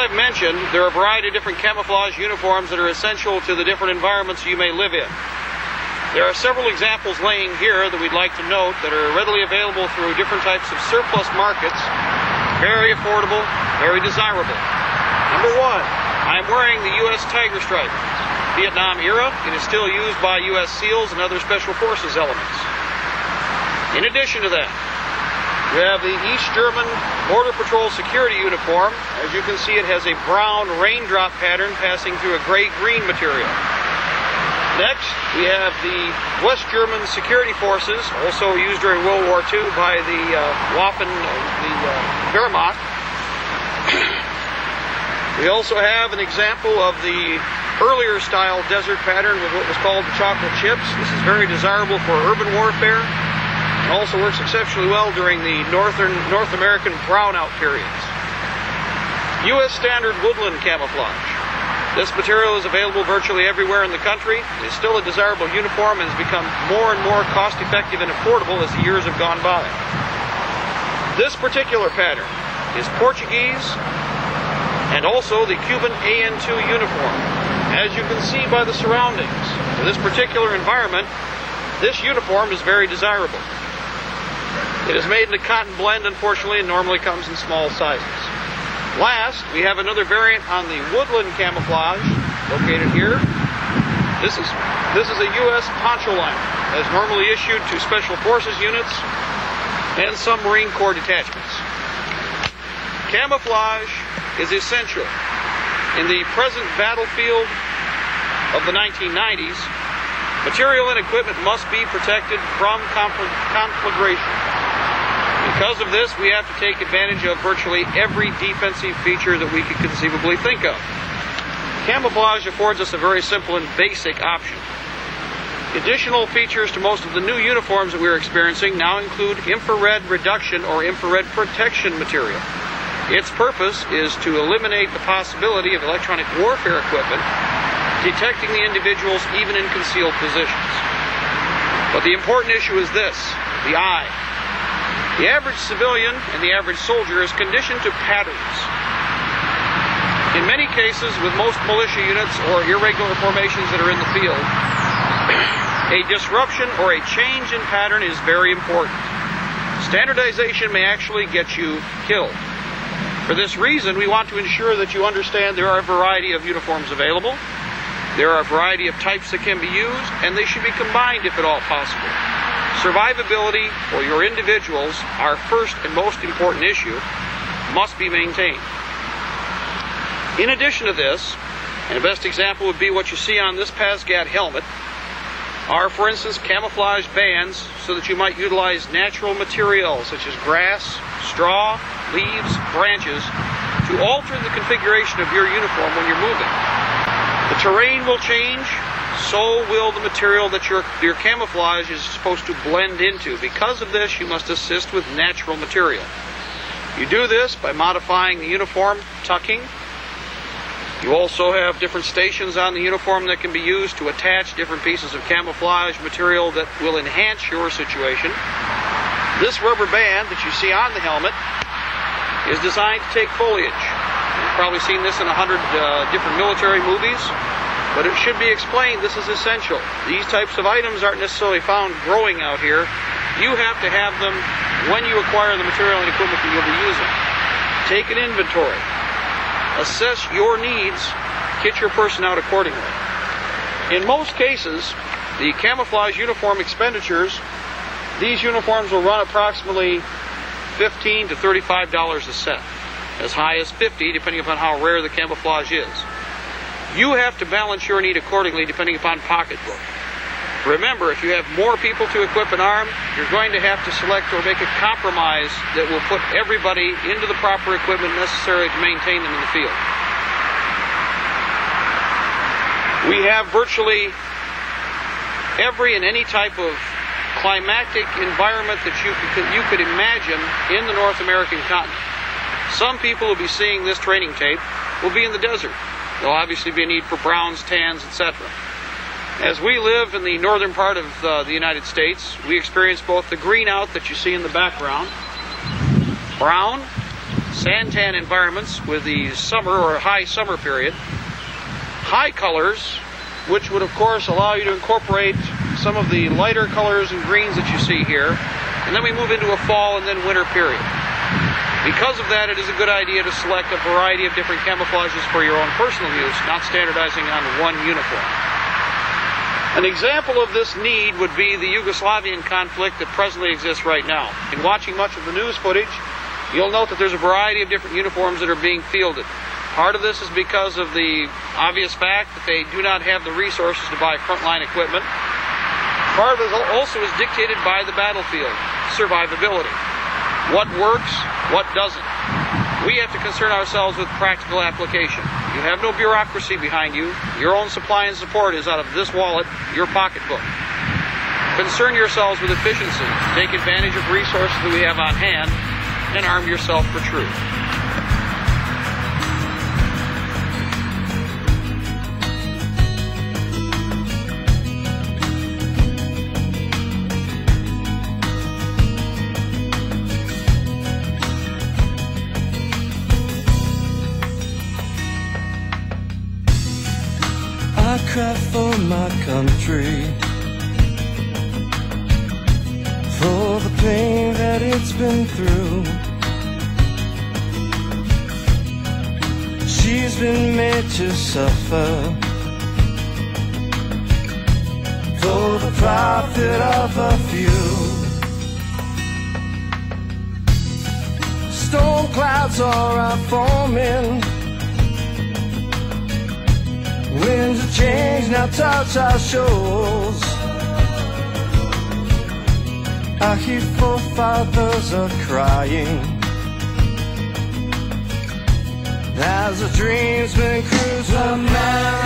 I've mentioned, there are a variety of different camouflage uniforms that are essential to the different environments you may live in. There are several examples laying here that we'd like to note that are readily available through different types of surplus markets. Very affordable, very desirable. Number one, I'm wearing the U.S. Tiger Stripe. Vietnam era, it is still used by U.S. SEALs and other Special Forces elements. In addition to that, we have the East German Border Patrol security uniform. As you can see, it has a brown raindrop pattern passing through a gray-green material. Next, we have the West German security forces, also used during World War II by the Wehrmacht. We also have an example of the earlier style desert pattern with what was called the chocolate chips. This is very desirable for urban warfare. It also works exceptionally well during the North American brownout periods. U.S. standard woodland camouflage. This material is available virtually everywhere in the country. It is still a desirable uniform and has become more and more cost-effective and affordable as the years have gone by. This particular pattern is Portuguese and also the Cuban AN2 uniform. As you can see by the surroundings, for this particular environment, this uniform is very desirable. It is made in a cotton blend, unfortunately, and normally comes in small sizes. Last, we have another variant on the woodland camouflage, located here. This is a U.S. poncho liner, as normally issued to Special Forces units and some Marine Corps detachments. Camouflage is essential in the present battlefield of the 1990s. Material and equipment must be protected from conflagration. Because of this, we have to take advantage of virtually every defensive feature that we could conceivably think of. Camouflage affords us a very simple and basic option. Additional features to most of the new uniforms that we're experiencing now include infrared reduction or infrared protection material. Its purpose is to eliminate the possibility of electronic warfare equipment detecting the individuals even in concealed positions. But the important issue is this, the eye. The average civilian and the average soldier is conditioned to patterns. In many cases, with most militia units or irregular formations that are in the field, a disruption or a change in pattern is very important. Standardization may actually get you killed. For this reason, we want to ensure that you understand there are a variety of uniforms available. There are a variety of types that can be used, and they should be combined if at all possible. Survivability for your individuals, our first and most important issue, must be maintained. In addition to this, and the best example would be what you see on this PASGAT helmet, are, for instance, camouflage bands so that you might utilize natural materials such as grass, straw, leaves, branches to alter the configuration of your uniform when you're moving. The terrain will change, so will the material that your camouflage is supposed to blend into. Because of this, you must assist with natural material. You do this by modifying the uniform tucking. You also have different stations on the uniform that can be used to attach different pieces of camouflage material that will enhance your situation. This rubber band that you see on the helmet is designed to take foliage. You've probably seen this in 100 different military movies. But it should be explained, this is essential. These types of items aren't necessarily found growing out here. You have to have them when you acquire the material and equipment that you'll be using. Take an inventory. Assess your needs. Kit your person out accordingly. In most cases, the camouflage uniform expenditures, these uniforms will run approximately $15 to $35 a set. As high as $50, depending upon how rare the camouflage is. You have to balance your need accordingly depending upon pocketbook. Remember, if you have more people to equip an arm, you're going to have to select or make a compromise that will put everybody into the proper equipment necessary to maintain them in the field. We have virtually every and any type of climactic environment that you could imagine in the North American continent. Some people will be seeing this training tape will be in the desert. There'll obviously be a need for browns, tans, etc. As we live in the northern part of the United States, we experience both the green out that you see in the background, brown, santan environments with the summer or high summer period. High colors, which would of course allow you to incorporate some of the lighter colors and greens that you see here. And then we move into a fall and then winter period. Because of that, it is a good idea to select a variety of different camouflages for your own personal use, not standardizing on one uniform. An example of this need would be the Yugoslavian conflict that presently exists right now. In watching much of the news footage, you'll note that there's a variety of different uniforms that are being fielded. Part of this is because of the obvious fact that they do not have the resources to buy frontline equipment. Part of it also is dictated by the battlefield, survivability. What works, what doesn't. We have to concern ourselves with practical application. You have no bureaucracy behind you. Your own supply and support is out of this wallet, your pocketbook. Concern yourselves with efficiency. Take advantage of resources that we have on hand and arm yourself for truth. I cry for my country, for the pain that it's been through. She's been made to suffer for the profit of a few. Storm clouds are forming, winds of change now touch our shores. Our hear forefathers are crying as the dreams been cruised.